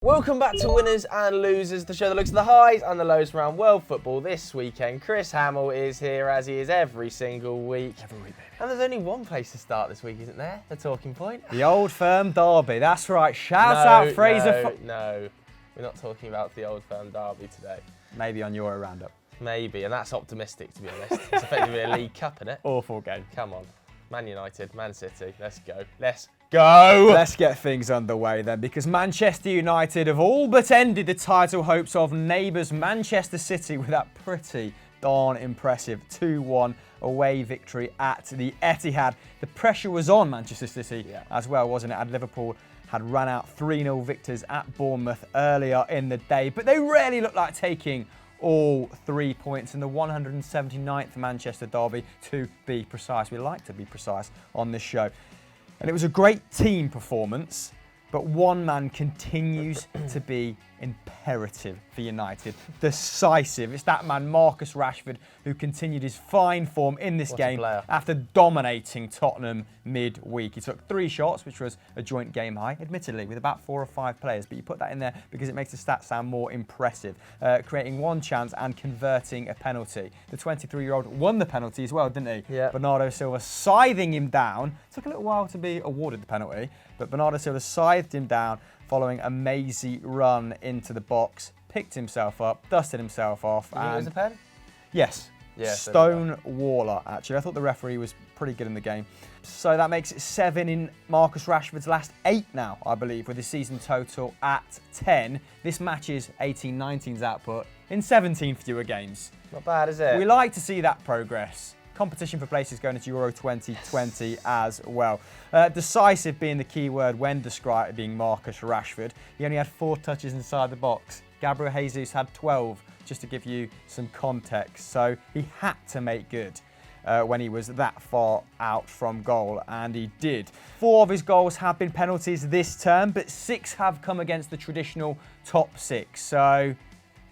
Welcome back to Winners and Losers, the show that looks at the highs and the lows around world football. This weekend, Chris Hamill is here as he is every single week. Every week, baby. And there's only one place to start this week, isn't there? The talking point. The Old Firm Derby, that's right. Shout out Fraser. No, we're not talking about the Old Firm Derby today. Maybe on Euro Roundup. Maybe, and that's optimistic to be honest. It's effectively a League Cup, isn't it? Awful game. Come on. Man United, Man City, let's go. Go! Let's get things underway then, because Manchester United have all but ended the title hopes of neighbours Manchester City with that pretty darn impressive 2-1 away victory at the Etihad. The pressure was on Manchester City as well, wasn't it? And Liverpool had run out 3-0 victors at Bournemouth earlier in the day, but they really looked like taking all 3 points in the 179th Manchester derby, to be precise. We like to be precise on this show. And it was a great team performance, but one man continues to be imperative for United. Decisive. It's that man, Marcus Rashford, who continued his fine form in this game after dominating Tottenham midweek. He took 3 shots, which was a joint game high, admittedly, with about 4 or 5 players, but you put that in there because it makes the stats sound more impressive. Creating 1 chance and converting a penalty. The 23-year-old won the penalty as well, didn't he? Yeah. Bernardo Silva scything him down. Took a little while to be awarded the penalty, but Bernardo Silva scythed him down following a mazy run into the box, picked himself up, dusted himself off. You think it was a pen? Yes. Yeah, Stone Waller, actually. I thought the referee was pretty good in the game. So that makes it 7 in Marcus Rashford's last 8 now, I believe, with his season total at 10. This matches 18-19's output in 17 fewer games. Not bad, is it? We like to see that progress. Competition for places going into Euro 2020 as well. Decisive being the key word when describing Marcus Rashford. He only had 4 touches inside the box. Gabriel Jesus had 12, just to give you some context. So he had to make good when he was that far out from goal, and he did. 4 of his goals have been penalties this term, but 6 have come against the traditional top 6. So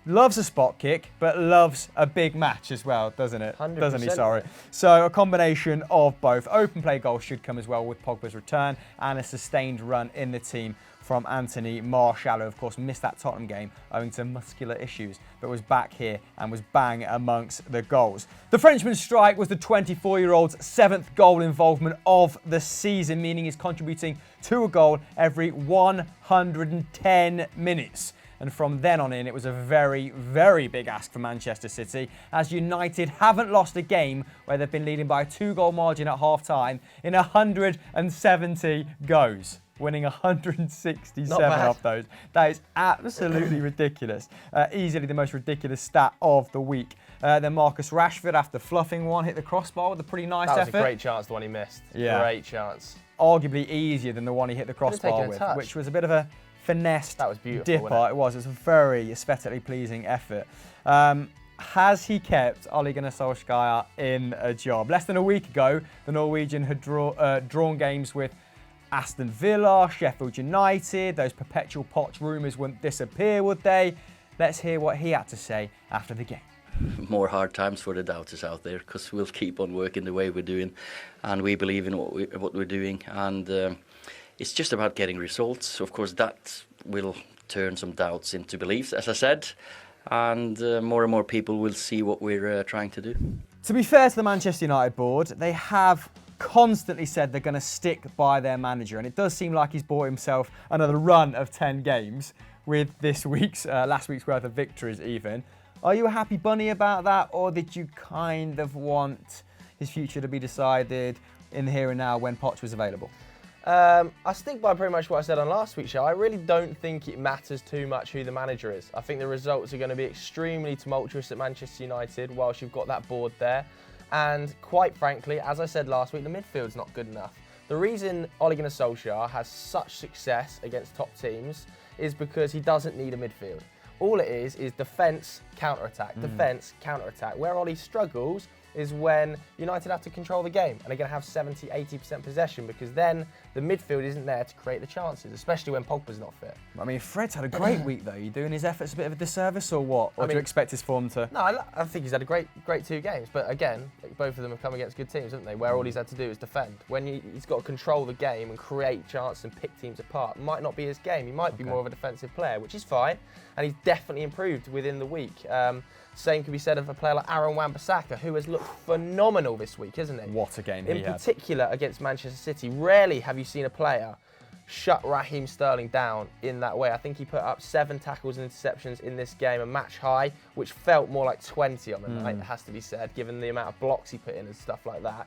loves a spot kick, but loves a big match as well, doesn't it? 100%. Doesn't he? Sorry. So a combination of both. Open play goals should come as well with Pogba's return and a sustained run in the team from Anthony Martial, who of course missed that Tottenham game owing to muscular issues, but was back here and was bang amongst the goals. The Frenchman's strike was the 24-year-old's 7th goal involvement of the season, meaning he's contributing to a goal every 110 minutes. And from then on in, it was a very, very big ask for Manchester City, as United haven't lost a game where they've been leading by a 2-goal margin at half-time in 170 goes, winning 167 of those. That is absolutely ridiculous. Easily the most ridiculous stat of the week. Then Marcus Rashford, after fluffing one, hit the crossbar with a pretty nice effort. That was a great chance, the one he missed. Yeah. Great chance. Arguably easier than the one he hit the crossbar with, which was a bit of a finessed that was beautiful, dipper. It was a very aesthetically pleasing effort. Has he kept Ole Gunnar Solskjaer in a job? Less than a week ago, the Norwegian had drawn games with Aston Villa, Sheffield United. Those perpetual Poch rumours wouldn't disappear, would they? Let's hear what he had to say after the game. More hard times for the doubters out there, because we'll keep on working the way we're doing, and we believe in what we're doing, and it's just about getting results. Of course, that will turn some doubts into beliefs, as I said, and more people will see what we're trying to do. To be fair to the Manchester United board, they have constantly said they're going to stick by their manager, and it does seem like he's bought himself another run of 10 games with this week's, last week's worth of victories even. Are you a happy bunny about that, or did you kind of want his future to be decided in the here and now when Poch was available? I stick by pretty much what I said on last week's show. I really don't think it matters too much who the manager is. I think the results are going to be extremely tumultuous at Manchester United whilst you've got that board there. And quite frankly, as I said last week, the midfield's not good enough. The reason Ole Gunnar Solskjaer has such success against top teams is because he doesn't need a midfield. All it is defence, counter-attack, defence, counter-attack. Where Ole struggles is when United have to control the game and they're going to have 70-80% possession, because then the midfield isn't there to create the chances, especially when Pogba's not fit. I mean, Fred's had a great week though. You doing his efforts a bit of a disservice or what? Or do you expect his form to? No, I think he's had a great 2 games. But again, both of them have come against good teams, haven't they? Where all he's had to do is defend. When he's got to control the game and create chances and pick teams apart, it might not be his game. He might be more of a defensive player, which is fine. And he's definitely improved within the week. Same can be said of a player like Aaron Wan-Bissaka, who has looked phenomenal this week, isn't he? What a game he had. In particular against Manchester City. Rarely have you seen a player shut Raheem Sterling down in that way. I think he put up 7 tackles and interceptions in this game, a match high, which felt more like 20 on the night, it has to be said, given the amount of blocks he put in and stuff like that.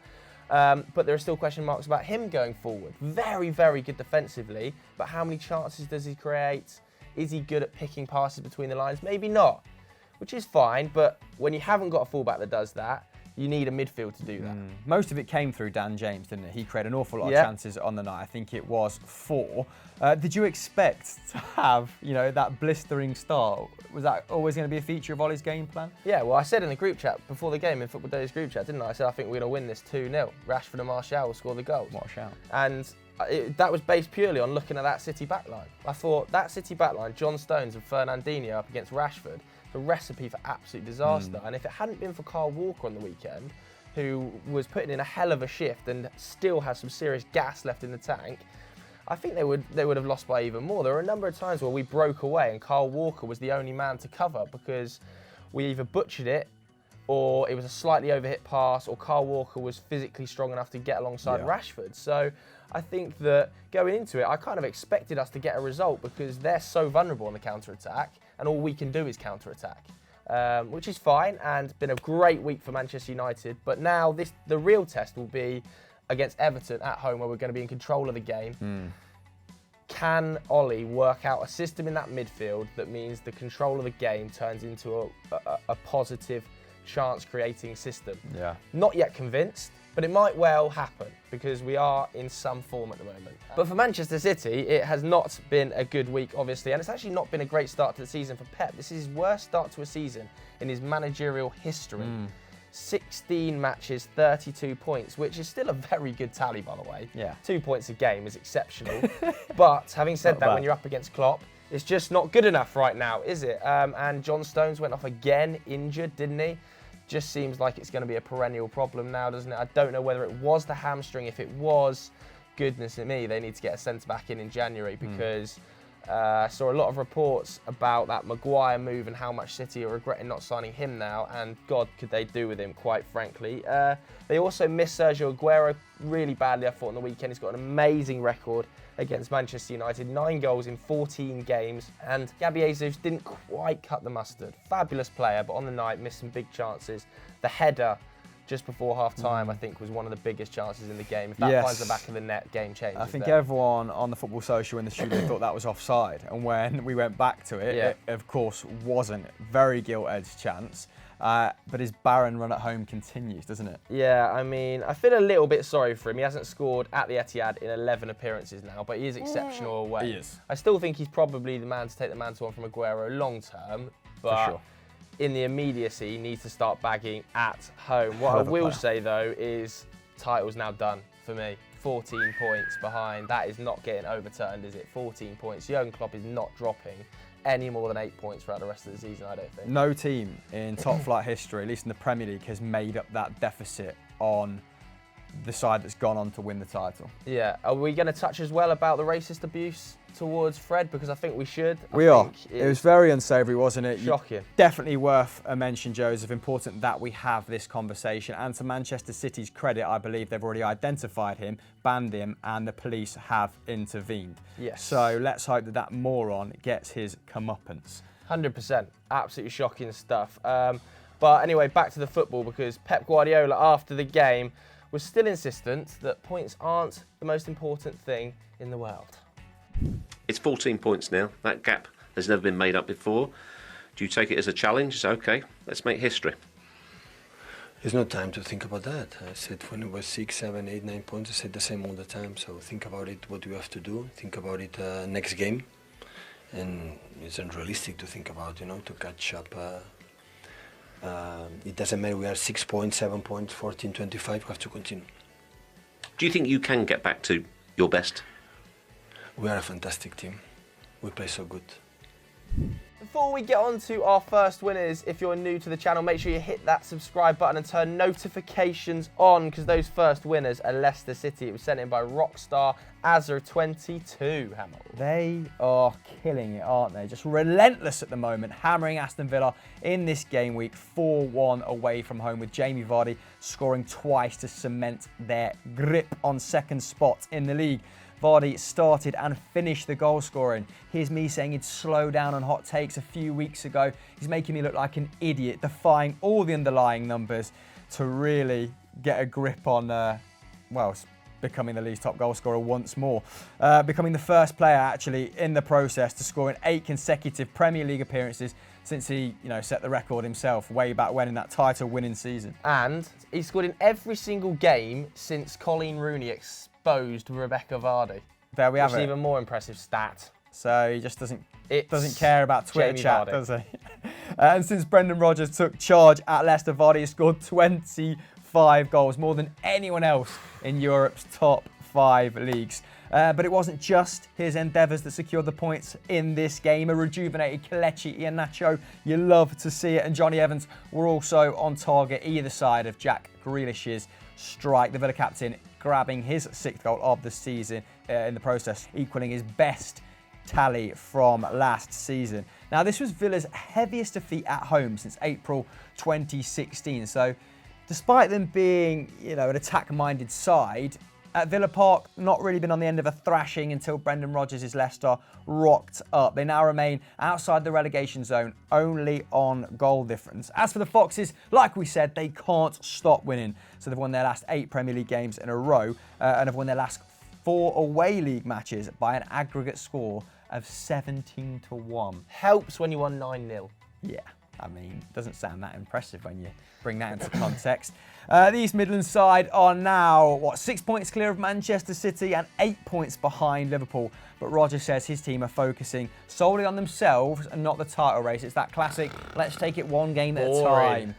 But there are still question marks about him going forward. Very, very good defensively, but how many chances does he create? Is he good at picking passes between the lines? Maybe not, which is fine, but when you haven't got a fullback that does that, you need a midfield to do that. Most of it came through Dan James, didn't it? He created an awful lot of chances on the night. I think it was 4. Did you expect to have, that blistering start? Was that always going to be a feature of Ollie's game plan? Yeah, well, I said in the group chat before the game, in Football Days group chat, didn't I? I said I think we're going to win this 2-0. Rashford and Martial will score the goals. What a shout. And that was based purely on looking at that City backline. I thought that City backline, John Stones and Fernandinho up against Rashford, the recipe for absolute disaster. And if it hadn't been for Kyle Walker on the weekend, who was putting in a hell of a shift and still has some serious gas left in the tank, I think they would have lost by even more. There were a number of times where we broke away and Kyle Walker was the only man to cover, because we either butchered it, or it was a slightly overhit pass, or Kyle Walker was physically strong enough to get alongside Rashford. So I think that going into it, I kind of expected us to get a result, because they're so vulnerable on the counter-attack, and all we can do is counter-attack, which is fine, and been a great week for Manchester United. But now the real test will be against Everton at home, where we're going to be in control of the game. Can Ollie work out a system in that midfield that means the control of the game turns into a positive chance-creating system? Yeah. Not yet convinced, but it might well happen, because we are in some form at the moment. But for Manchester City, it has not been a good week, obviously, and it's actually not been a great start to the season for Pep. This is his worst start to a season in his managerial history. 16 matches, 32 points, which is still a very good tally, by the way. Yeah. 2 points a game is exceptional. But having said that, when you're up against Klopp, it's just not good enough right now, is it? And John Stones went off again, injured, didn't he? Just seems like it's going to be a perennial problem now, doesn't it? I don't know whether it was the hamstring. If it was, goodness me, they need to get a centre-back in January, because I saw a lot of reports about that Maguire move and how much City are regretting not signing him now, and God, could they do with him, quite frankly. They also missed Sergio Aguero really badly, I thought, on the weekend. He's got an amazing record against Manchester United, 9 goals in 14 games, and Gabby Jesus didn't quite cut the mustard. Fabulous player, but on the night missed some big chances. The header just before half-time, I think, was one of the biggest chances in the game. If that finds the back of the net, game changes. I think everyone on the Football Social in the studio thought that was offside, and when we went back to it, it of course wasn't. Very gilt-edged chance. But his barren run at home continues, doesn't it? Yeah, I mean, I feel a little bit sorry for him. He hasn't scored at the Etihad in 11 appearances now, but he is exceptional away. He is. I still think he's probably the man to take the mantle on from Aguero long term, but for sure, in the immediacy, he needs to start bagging at home. What I will say, though, is title's now done for me. 14 points behind. That is not getting overturned, is it? 14 points. Jurgen Klopp is not dropping any more than 8 points throughout the rest of the season, I don't think. No team in top flight history, at least in the Premier League, has made up that deficit on the side that's gone on to win the title. Yeah. Are we going to touch as well about the racist abuse towards Fred? Because I think we should. We are. It was very unsavoury, wasn't it? Shocking. Definitely worth a mention, Joseph. Important that we have this conversation. And to Manchester City's credit, I believe they've already identified him, banned him, and the police have intervened. Yes. So let's hope that that moron gets his comeuppance. 100%. Absolutely shocking stuff. But anyway, back to the football, because Pep Guardiola, after the game, was still insistent that points aren't the most important thing in the world. It's 14 points now. That gap has never been made up before. Do you take it as a challenge? It's okay, let's make history. There's no time to think about that. I said when it was 6, 7, 8, 9 points, I said the same all the time. So think about it, what you have to do. Think about it next game. And it's unrealistic to think about, to catch up It doesn't matter. We are 6 points, 7 points, 14, 25. We have to continue. Do you think you can get back to your best? We are a fantastic team. We play so good. Before we get on to our first winners, if you're new to the channel, make sure you hit that subscribe button and turn notifications on, because those first winners are Leicester City. It was sent in by Rockstar Azar22. Hamill. They are killing it, aren't they? Just relentless at the moment, hammering Aston Villa in this game week, 4-1 away from home, with Jamie Vardy scoring twice to cement their grip on second spot in the league. Vardy started and finished the goal scoring. Here's me saying he'd slow down on hot takes a few weeks ago. He's making me look like an idiot, defying all the underlying numbers to really get a grip on, becoming the league's top goal scorer once more. Becoming the first player actually in the process to score in 8 consecutive Premier League appearances since he, set the record himself way back when in that title-winning season. And he scored in every single game since Colleen Rooney exposed Rebecca Vardy. There we have Which is it. even more impressive stat. So he just doesn't It's care about Twitter Jamie chat, Vardy. does he? And since Brendan Rodgers took charge at Leicester, Vardy has scored 25 goals, more than anyone else in Europe's top 5 leagues. But it wasn't just his endeavours that secured the points in this game. A rejuvenated Kelechi Iheanacho, you love to see it, and Johnny Evans were also on target either side of Jack Grealish's strike. The Villa captain grabbing his 6th goal of the season in the process, equalling his best tally from last season. Now, this was Villa's heaviest defeat at home since April 2016. So despite them being, an attack-minded side, at Villa Park, not really been on the end of a thrashing until Brendan Rodgers' Leicester rocked up. They now remain outside the relegation zone, only on goal difference. As for the Foxes, like we said, they can't stop winning. So they've won their last 8 Premier League games in a row and have won their last 4 away league matches by an aggregate score of 17-1. Helps when you won 9-0. Yeah, doesn't sound that impressive when you bring that into context. The East Midlands side are now, 6 points clear of Manchester City and 8 points behind Liverpool. But Rodgers says his team are focusing solely on themselves and not the title race. It's that classic, let's take it one game at a time.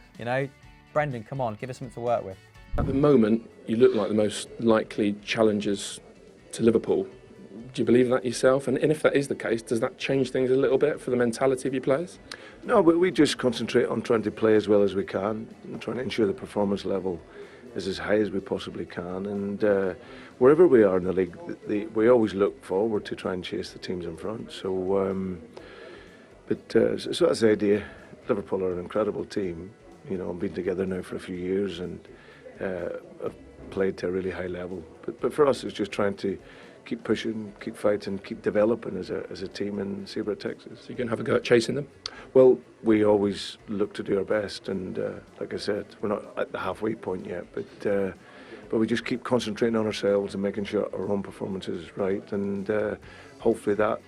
Brendan, come on, give us something to work with. At the moment, you look like the most likely challengers to Liverpool. Do you believe that yourself? And if that is the case, does that change things a little bit for the mentality of your players? No, but we just concentrate on trying to play as well as we can and trying to ensure the performance level is as high as we possibly can. And wherever we are in the league, we always look forward to try and chase the teams in front. So that's the idea. Liverpool are an incredible team, and been together now for a few years and have played to a really high level. But for us, it's just trying to keep pushing, keep fighting, keep developing as a team and see where it takes us. So you're going to have a go at chasing them? Well, we always look to do our best, and like I said, we're not at the halfway point yet, but we just keep concentrating on ourselves and making sure our own performance is right, and hopefully that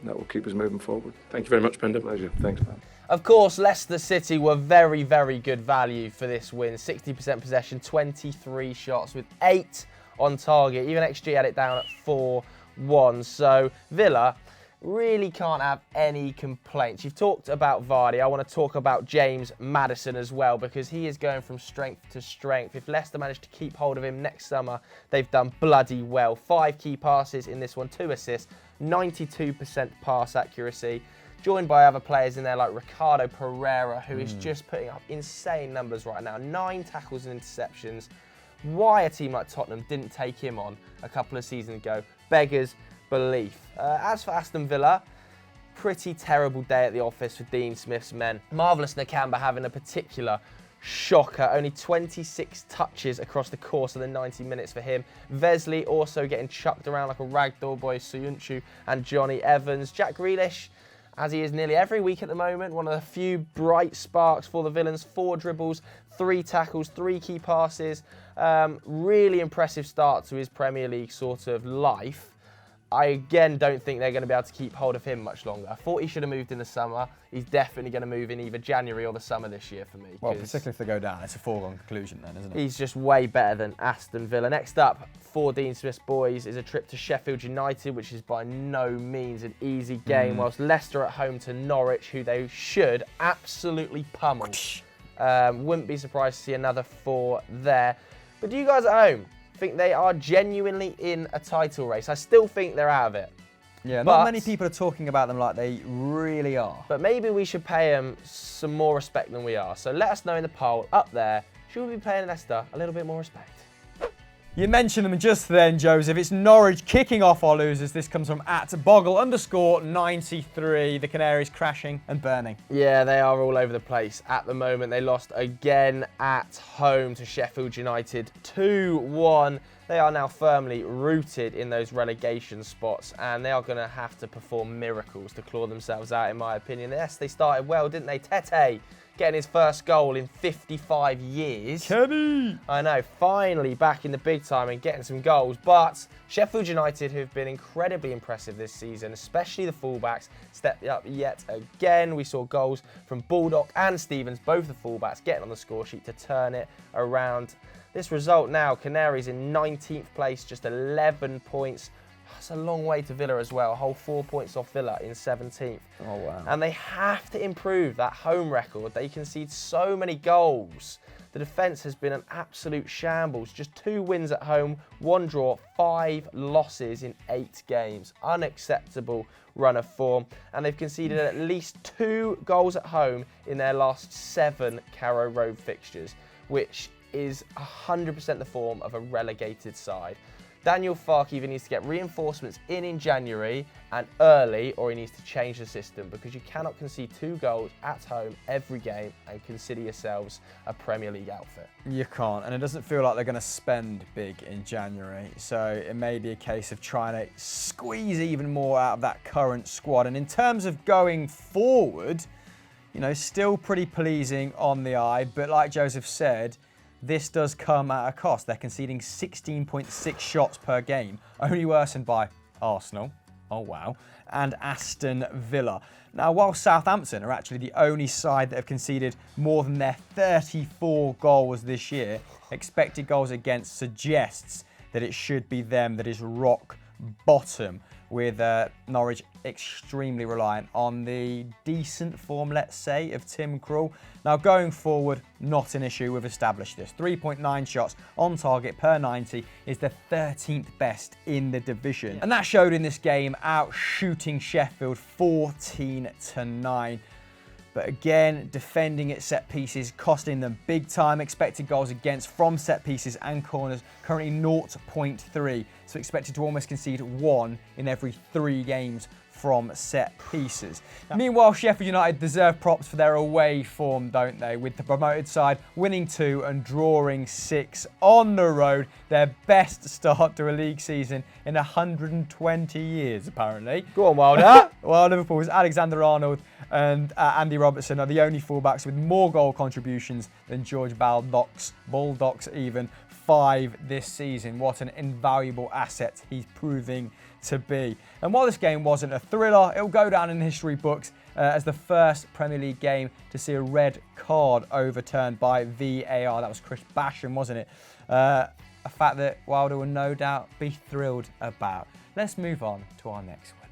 will keep us moving forward. Thank you very much, Brendan. Pleasure. Thanks, man. Of course, Leicester City were very, very good value for this win. 60% possession, 23 shots with 8 on target. Even XG had it down at 4-1. So Villa really can't have any complaints. You've talked about Vardy. I want to talk about James Maddison as well, because he is going from strength to strength. If Leicester manage to keep hold of him next summer, they've done bloody well. 5 key passes in this one, 2 assists, 92% pass accuracy. Joined by other players in there like Ricardo Pereira, who is just putting up insane numbers right now. 9 tackles and interceptions. Why a team like Tottenham didn't take him on a couple of seasons ago beggars belief. As for Aston Villa, pretty terrible day at the office for Dean Smith's men. Marvellous Nakamba having a particular shocker. Only 26 touches across the course of the 90 minutes for him. Vesley also getting chucked around like a ragdoll by Soyuncu and Johnny Evans. Jack Grealish, as he is nearly every week at the moment, one of the few bright sparks for the Villains. 4 dribbles, 3 tackles, 3 key passes. Really impressive start to his Premier League sort of life. I again don't think they're going to be able to keep hold of him much longer. I thought he should have moved in the summer. He's definitely going to move in either January or the summer this year for me. Well, particularly if they go down, it's a foregone conclusion then, isn't it? He's just way better than Aston Villa. Next up for Dean Smith's boys is a trip to Sheffield United, which is by no means an easy game, whilst Leicester at home to Norwich, who they should absolutely pummel. Wouldn't be surprised to see another 4 there. But do you guys at home think they are genuinely in a title race? I still think they're out of it. Yeah, not many people are talking about them like they really are. But maybe we should pay them some more respect than we are. So let us know in the poll up there, should we be paying Leicester a little bit more respect? You mentioned them just then, Joseph. It's Norwich kicking off our losers. This comes from @Boggle_93. The Canaries crashing and burning. Yeah, they are all over the place at the moment. They lost again at home to Sheffield United 2-1. They are now firmly rooted in those relegation spots, and they are going to have to perform miracles to claw themselves out, in my opinion. Yes, they started well, didn't they? Tete getting his first goal in 55 years. Kenny! I know, finally back in the big time and getting some goals. But Sheffield United, who've been incredibly impressive this season, especially the fullbacks, stepped up yet again. We saw goals from Baldock and Stevens, both the fullbacks, getting on the score sheet to turn it around. This result now, Canaries in 19th place, just 11 points. That's a long way to Villa as well, a whole 4 points off Villa in 17th. Oh, wow. And they have to improve that home record. They concede so many goals. The defence has been an absolute shambles. Just 2 wins at home, 1 draw, 5 losses in 8 games. Unacceptable run of form. And they've conceded at least 2 goals at home in their last 7 Carrow Road fixtures, which is 100% the form of a relegated side. Daniel Farke either needs to get reinforcements in January and early, or he needs to change the system, because you cannot concede 2 goals at home every game and consider yourselves a Premier League outfit. You can't, and it doesn't feel like they're going to spend big in January, so it may be a case of trying to squeeze even more out of that current squad. And in terms of going forward, you know, still pretty pleasing on the eye, but like Joseph said, this does come at a cost. They're conceding 16.6 shots per game, only worsened by Arsenal, oh wow, and Aston Villa. Now, while Southampton are actually the only side that have conceded more than their 34 goals this year, expected goals against suggests that it should be them that is rock bottom, with Norwich extremely reliant on the decent form, let's say, of Tim Krul. Now, going forward, not an issue. We've established this. 3.9 shots on target per 90 is the 13th best in the division. And that showed in this game, out shooting Sheffield 14-9. But again, defending at set pieces, costing them big time. Expected goals against from set pieces and corners, currently 0.3. So expected to almost concede 1 in every 3 games from set pieces. Meanwhile, Sheffield United deserve props for their away form, don't they? With the promoted side winning 2 and drawing 6 on the road. Their best start to a league season in 120 years, apparently. Go on, Wilder. Well, Liverpool's Alexander-Arnold and Andy Robertson are the only fullbacks with more goal contributions than George Baldock's, even 5 this season. What an invaluable asset he's proving to be. And while this game wasn't a thriller, it'll go down in history books as the first Premier League game to see a red card overturned by VAR. That was Chris Basham, wasn't it? A fact that Wilder will no doubt be thrilled about. Let's move on to our next winner.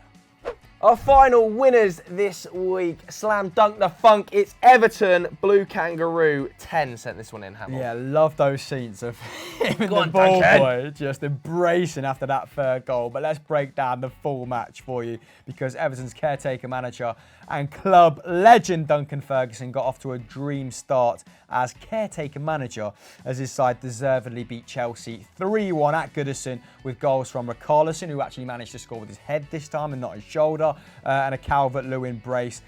Our final winners this week, slam dunk the funk, it's Everton, Blue Kangaroo 10 sent this one in, Hamill. Yeah, love those scenes of him and Go the on, ball Duncan. boy just embracing after that third goal. But let's break down the full match for you, because Everton's caretaker manager and club legend Duncan Ferguson got off to a dream start as caretaker manager, as his side deservedly beat Chelsea 3-1 at Goodison, with goals from Richarlison, who actually managed to score with his head this time and not his shoulder, and a Calvert-Lewin brace,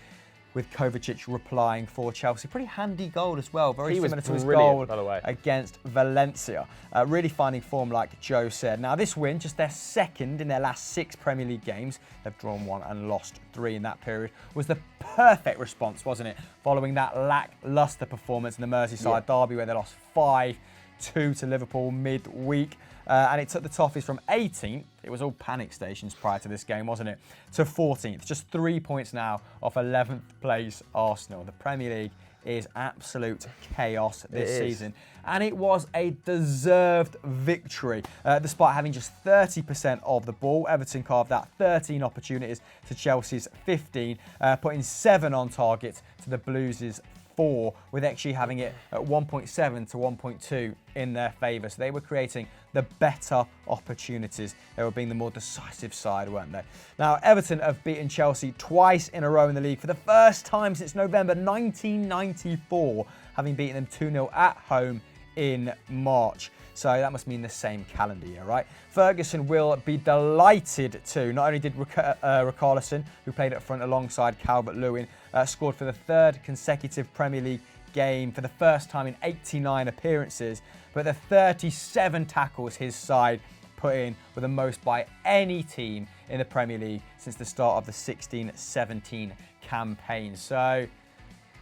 with Kovacic replying for Chelsea. Pretty handy goal as well, very similar to his goal by the way, against Valencia. Really finding form, like Joe said. Now, this win, just their second in their last 6 Premier League games, they've drawn 1 and lost 3 in that period, was the perfect response, wasn't it? Following that lacklustre performance in the Merseyside derby, where they lost 5-2 to Liverpool midweek. And it took the Toffees from 18th, it was all panic stations prior to this game, wasn't it, to 14th. Just 3 points now off 11th place Arsenal. The Premier League is absolute chaos this season. And it was a deserved victory. Despite having just 30% of the ball, Everton carved out 13 opportunities to Chelsea's 15, putting 7 on target to the Blues' 4, with XG having it at 1.7 to 1.2 in their favour. So they were creating the better opportunities. They were being the more decisive side, weren't they? Now, Everton have beaten Chelsea twice in a row in the league for the first time since November 1994, having beaten them 2-0 at home in March. So that must mean the same calendar year, right? Ferguson will be delighted too. Not only did Richarlison, who played up front alongside Calvert-Lewin, scored for the 3rd consecutive Premier League game for the first time in 89 appearances, but the 37 tackles his side put in were the most by any team in the Premier League since the start of the 16-17 campaign. So,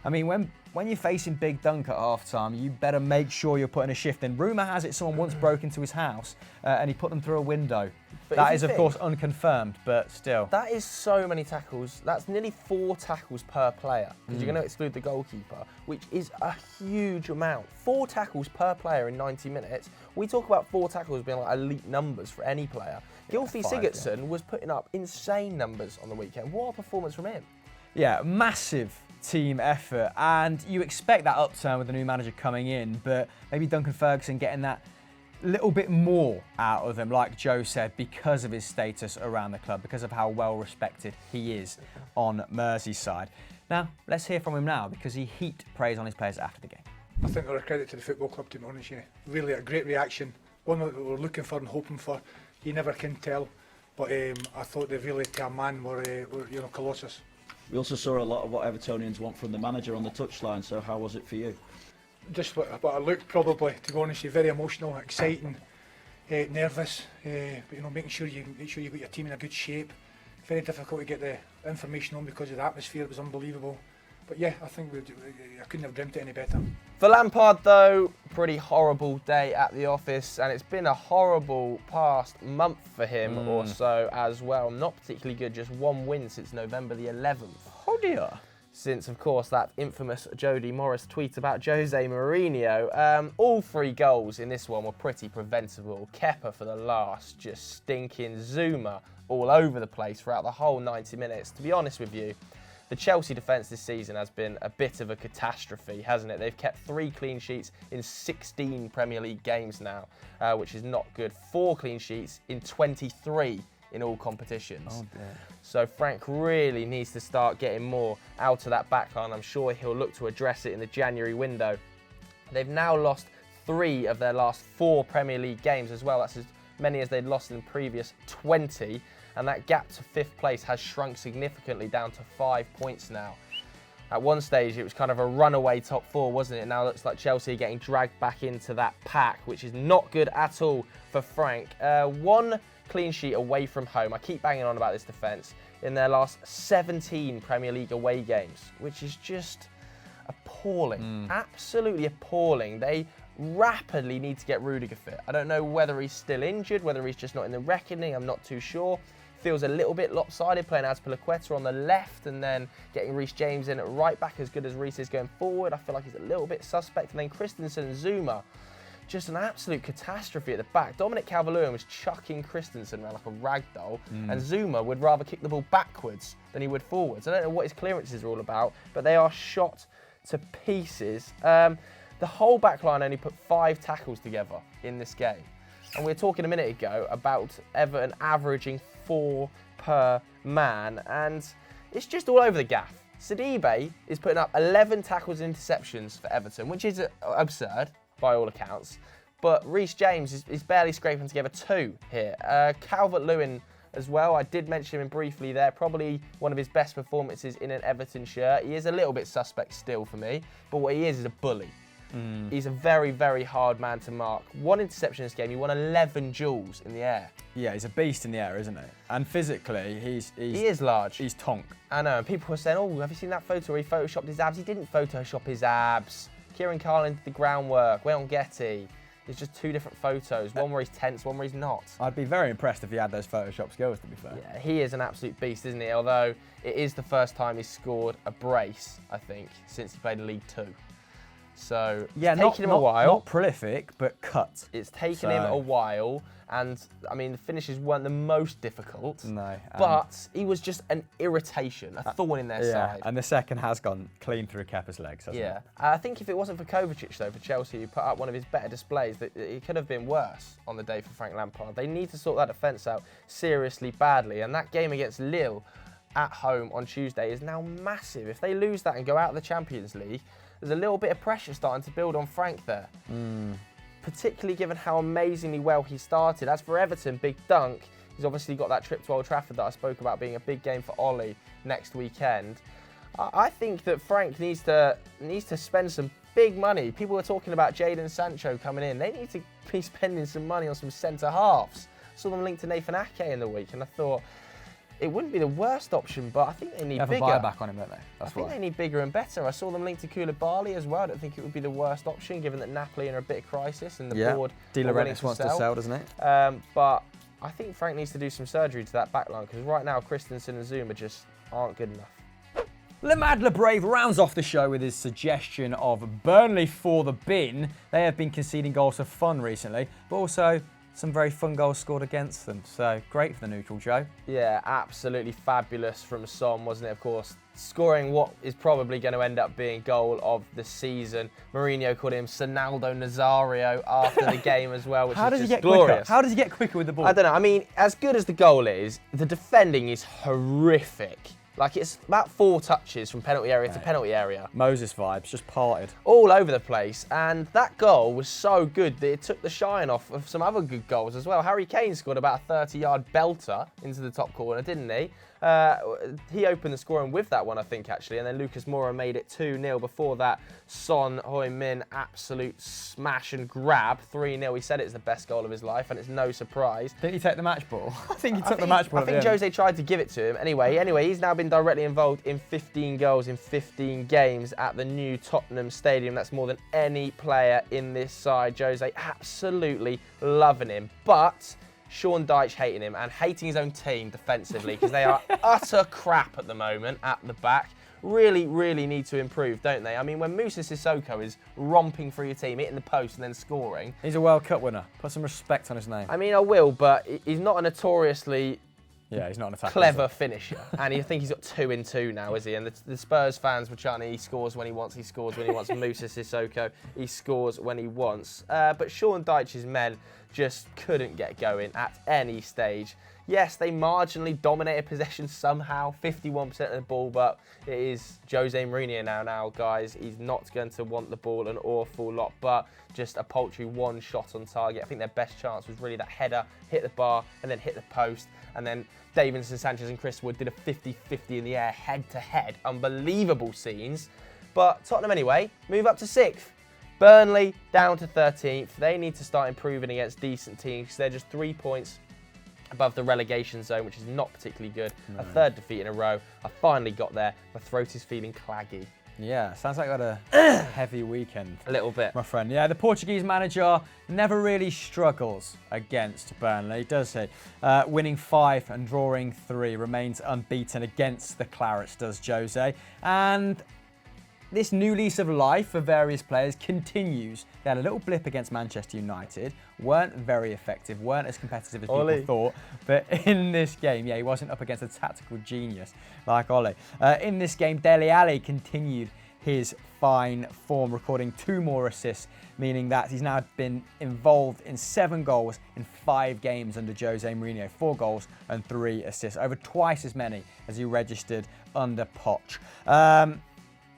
I mean, when you're facing Big Dunk at half-time, you better make sure you're putting a shift in. Rumour has it someone once broke into his house and he put them through a window. But that is, of course, unconfirmed, but still. That is so many tackles. That's nearly 4 tackles per player, because you're going to exclude the goalkeeper, which is a huge amount. 4 tackles per player in 90 minutes. We talk about 4 tackles being like elite numbers for any player. Gylfi Sigurdsson was putting up insane numbers on the weekend. What a performance from him. Yeah, massive team effort, and you expect that upturn with the new manager coming in, but maybe Duncan Ferguson getting that little bit more out of him, like Joe said, because of his status around the club, because of how well respected he is on Merseyside. Now, let's hear from him now, because he heaped praise on his players after the game. I think they're a credit to the football club, to be honest. Yeah, really a great reaction, one that we were looking for and hoping for. You never can tell, but I thought they really, to a man, were colossus. We also saw a lot of what Evertonians want from the manager on the touchline, so how was it for you? Just what I looked, probably, to be honest. Very emotional, exciting, nervous. But, making sure you got your team in a good shape. Very difficult to get the information on because of the atmosphere. It was unbelievable. But yeah, I think I couldn't have dreamt it any better. For Lampard, though, pretty horrible day at the office, and it's been a horrible past month for him or so as well. Not particularly good, just 1 win since November the 11th. Oh dear. Since, of course, that infamous Jody Morris tweet about Jose Mourinho. All 3 goals in this one were pretty preventable. Kepa for the last, just stinking. Zuma all over the place throughout the whole 90 minutes. To be honest with you, the Chelsea defence this season has been a bit of a catastrophe, hasn't it? They've kept 3 clean sheets in 16 Premier League games now, which is not good. 4 clean sheets in 23 in all competitions. Oh dear. So Frank really needs to start getting more out of that backline. I'm sure he'll look to address it in the January window. They've now lost 3 of their last 4 Premier League games as well. That's as many as they'd lost in the previous 20. And that gap to 5th place has shrunk significantly down to 5 points now. At one stage, it was kind of a runaway top 4, wasn't it? Now it looks like Chelsea are getting dragged back into that pack, which is not good at all for Frank. 1 clean sheet away from home. I keep banging on about this defence in their last 17 Premier League away games, which is just appalling. Absolutely appalling. They rapidly need to get Rudiger fit. I don't know whether he's still injured, whether he's just not in the reckoning. I'm not too sure. Feels a little bit lopsided playing Azpilicueta on the left and then getting Reece James in at right back, as good as Reece is going forward. I feel like he's a little bit suspect. And then Christensen and Zuma, just an absolute catastrophe at the back. Dominic Calvert-Lewin was chucking Christensen around like a rag doll, and Zuma would rather kick the ball backwards than he would forwards. I don't know what his clearances are all about, but they are shot to pieces. The whole back line only put 5 tackles together in this game. And we were talking a minute ago about Everton averaging 4 per man, and it's just all over the gaff. Sidibe is putting up 11 tackles and interceptions for Everton, which is absurd by all accounts. But Reece James is barely scraping together 2 here. Calvert-Lewin as well, I did mention him briefly there, probably one of his best performances in an Everton shirt. He is a little bit suspect still for me, but what he is a bully. He's a very, very hard man to mark. 1 interception in this game, he won 11 duels in the air. Yeah, he's a beast in the air, isn't he? And physically, he is large. He's tonk. I know, and people were saying, oh, have you seen that photo where he photoshopped his abs? He didn't photoshop his abs. Kieran Carlin did the groundwork, went on Getty. It's just 2 different photos, one where he's tense, one where he's not. I'd be very impressed if he had those Photoshop skills, to be fair. Yeah, he is an absolute beast, isn't he? Although it is the first time he's scored a brace, I think, since he played in League 2. So yeah, it's taken him a while. Not prolific, but cut. It's taken him a while. And, I mean, the finishes weren't the most difficult. No. But he was just an irritation, a thorn in their side. And the second has gone clean through Kepa's legs, hasn't it? I think if it wasn't for Kovacic, though, for Chelsea, who put up one of his better displays, that it could have been worse on the day for Frank Lampard. They need to sort that defence out seriously badly. And that game against Lille at home on Tuesday is now massive. If they lose that and go out of the Champions League, there's a little bit of pressure starting to build on Frank there. Particularly given how amazingly well he started. As for Everton, Big Dunk, he's obviously got that trip to Old Trafford that I spoke about being a big game for Ollie next weekend. I think that Frank needs to spend some big money. People were talking about Jadon Sancho coming in. They need to be spending some money on some centre halves. I saw them linked to Nathan Ake in the week, and I thought it wouldn't be the worst option, but I think they need bigger. Have a buyback on him, don't they? I think they need bigger and better. I saw them linked to Koulibaly as well. I don't think it would be the worst option, given that Napoli are in a bit of crisis and the board De Laurentiis wants to sell, doesn't it? But I think Frank needs to do some surgery to that back line, because right now Christensen and Zuma just aren't good enough. Le Mad Le Brave rounds off the show with his suggestion of Burnley for the bin. They have been conceding goals for fun recently, but also some very fun goals scored against them. So great for the neutral, Joe. Yeah, absolutely fabulous from Son, wasn't it? Of course, scoring what is probably going to end up being goal of the season. Mourinho called him Sonaldo Nazario after the game as well, which is just glorious. How does he get quicker with the ball? I don't know. I mean, as good as the goal is, the defending is horrific. Like, it's about 4 touches from penalty area to penalty area. Moses vibes, just parted. All over the place. And that goal was so good that it took the shine off of some other good goals as well. Harry Kane scored about a 30-yard belter into the top corner, didn't he? He opened the scoring with that one, I think, actually. And then Lucas Moura made it 2-0. Before that, Son Heung-min, absolute smash and grab, 3-0. He said it's the best goal of his life, and it's no surprise. Didn't he take the match ball? I think he took the match ball. I think Jose tried to give it to him. Anyway, he's now been directly involved in 15 goals in 15 games at the new Tottenham Stadium. That's more than any player in this side. Jose absolutely loving him. But Sean Dyche hating him and hating his own team defensively, because they are utter crap at the moment at the back. Really, really need to improve, don't they? I mean, when Moussa Sissoko is romping through your team, hitting the post and then scoring. He's a World Cup winner. Put some respect on his name. I mean, I will, but he's not a notoriously he's not an attacker, clever finisher. And I think he's got 2 in 2 now, is he? And the Spurs fans were chanting, he scores when he wants, he scores when he wants. Moussa Sissoko, he scores when he wants. But Sean Dyche's men just couldn't get going at any stage. Yes, they marginally dominated possession somehow, 51% of the ball, but it is Jose Mourinho now, guys. He's not going to want the ball an awful lot, but just a paltry 1 shot on target. I think their best chance was really that header, hit the bar, and then hit the post. And then Davinson Sanchez and Chris Wood did a 50-50 in the air, head-to-head. Unbelievable scenes. But Tottenham, anyway, move up to 6th. Burnley down to 13th. They need to start improving against decent teams. They're just 3 points above the relegation zone, which is not particularly good. No. A 3rd defeat in a row. I finally got there. My throat is feeling claggy. Yeah, sounds like you had a heavy weekend. A little bit. My friend. Yeah, the Portuguese manager never really struggles against Burnley, does he? Winning 5 and drawing 3, remains unbeaten against the Clarets, does Jose. And this new lease of life for various players continues. They had a little blip against Manchester United, weren't very effective, weren't as competitive as people thought. But in this game, he wasn't up against a tactical genius like Ole. In this game, Dele Alli continued his fine form, recording 2 more assists, meaning that he's now been involved in 7 goals in 5 games under Jose Mourinho, 4 goals and 3 assists, over twice as many as he registered under Poch.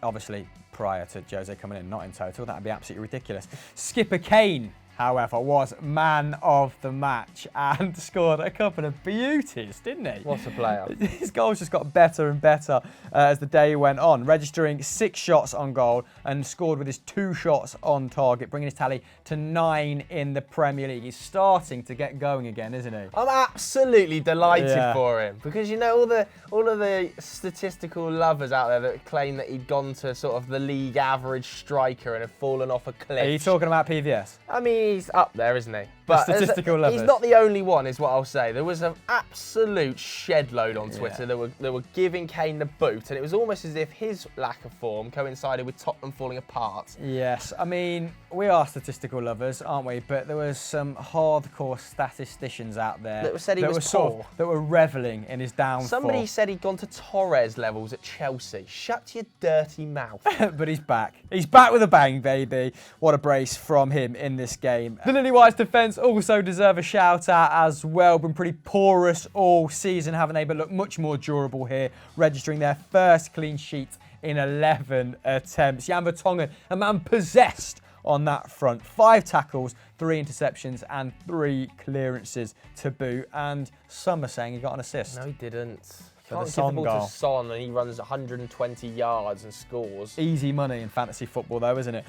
Obviously, prior to Jose coming in, not in total. That would be absolutely ridiculous. Skipper Kane, however, was man of the match and scored a couple of beauties, didn't he? What a player. His goals just got better and better as the day went on, registering 6 shots on goal and scored with his 2 shots on target, bringing his tally to 9 in the Premier League. He's starting to get going again, isn't he? I'm absolutely delighted for him, because you know all of the statistical lovers out there that claim that he'd gone to sort of the league average striker and had fallen off a cliff. Are you talking about PVS? I mean, he's up there, isn't he? But statistical lovers. he's not the only one, is what I'll say. There was an absolute shed load on Twitter. They were giving Kane the boot, and it was almost as if his lack of form coincided with Tottenham falling apart. Yes, I mean, we are statistical lovers, aren't we? But there was some hardcore statisticians out there that said he was poor. That were revelling in his downfall. Somebody said he'd gone to Torres levels at Chelsea. Shut your dirty mouth. But he's back. He's back with a bang, baby. What a brace from him in this game. The Lily White's defence also deserve a shout out as well. Been pretty porous all season, haven't they? But look much more durable here, registering their first clean sheet in 11 attempts. Jan Vertonghen, a man possessed on that front. 5 tackles, 3 interceptions and 3 clearances to boot. And some are saying he got an assist. No, he didn't. For the Can't give the Son ball goal. to Son and he runs 120 yards and scores. Easy money in fantasy football though, isn't it?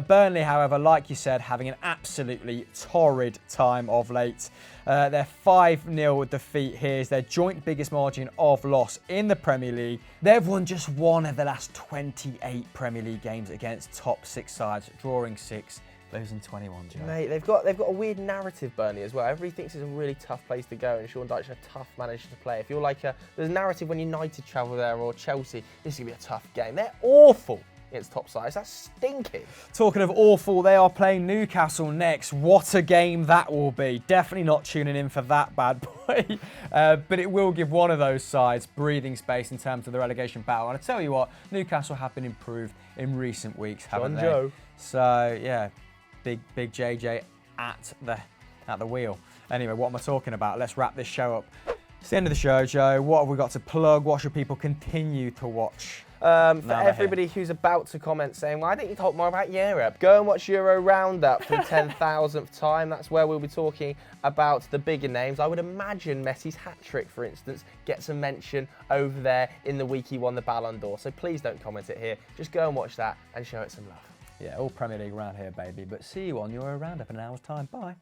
Burnley, however, like you said, having an absolutely torrid time of late. Their 5-0 defeat here is their joint biggest margin of loss in the Premier League. They've won just 1 of the last 28 Premier League games against top 6 sides, drawing 6. Losing 21, Joe. Mate, they've got a weird narrative, Burnley, as well. Everybody thinks it's a really tough place to go, and Sean Dyche's a tough manager to play. If you're like there's a narrative when United travel there or Chelsea, this is gonna be a tough game. They're awful against top sides. That's stinking. Talking of awful, they are playing Newcastle next. What a game that will be. Definitely not tuning in for that bad boy. But it will give one of those sides breathing space in terms of the relegation battle. And I tell you what, Newcastle have been improved in recent weeks, haven't they? Joe. So yeah. Big JJ at the wheel. Anyway, what am I talking about? Let's wrap this show up. It's the end of the show, Joe. What have we got to plug? What should people continue to watch? For everybody who's about to comment saying, why didn't you talk more about Europe? Go and watch Euro Roundup for the 10,000th time. That's where we'll be talking about the bigger names. I would imagine Messi's hat-trick, for instance, gets a mention over there in the week he won the Ballon d'Or. So please don't comment it here. Just go and watch that and show it some love. Yeah, all Premier League around here, baby. But see you on Euro Roundup in an hour's time. Bye.